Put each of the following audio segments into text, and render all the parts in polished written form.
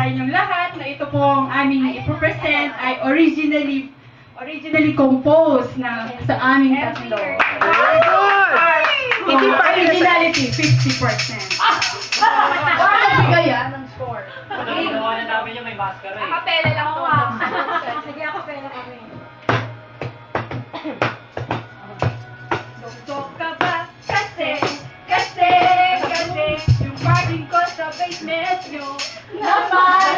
sa inyong lahat na ito pong aming ipopresent ay originally composed na sa aming tatlo. Hindi pa Originality, 50%. Bakit kaya ng score? Ginawa na namin yung may maskara eh. Akapela lang to. Sige, akapela kami. Dok ka ba? Kasi, yung parking ko sa basement nyo naman.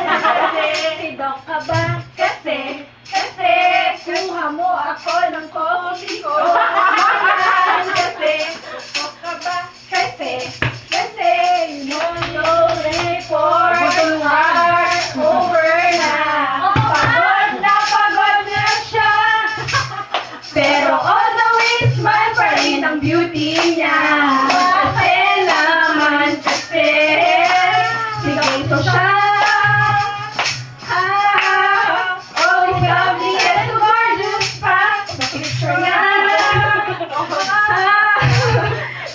Si Doc ka ba? Kasi, Kuha mo ako ng coffee ko. kasi, dok ka ba? Kasi, You know no report are over na. Pagod na siya. Pero always smile pa rin ang beauty niya. Kasi naman kasi, sigito siya. Always lovely and gorgeous pa. Sa picture niya.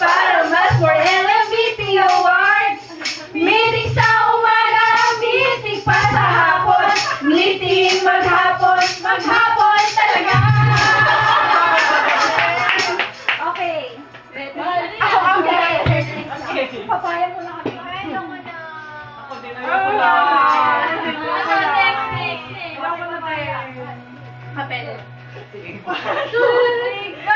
Para mas more LMBT awards. Meeting sa umaga, meeting pa sa hapon. Meeting maghapon talaga. Okay. Okay. Papaya mo na kami. Ako din na yung wala. Next. Wala ko na tayo. Kapela. Sige. 1, 2, 3, go!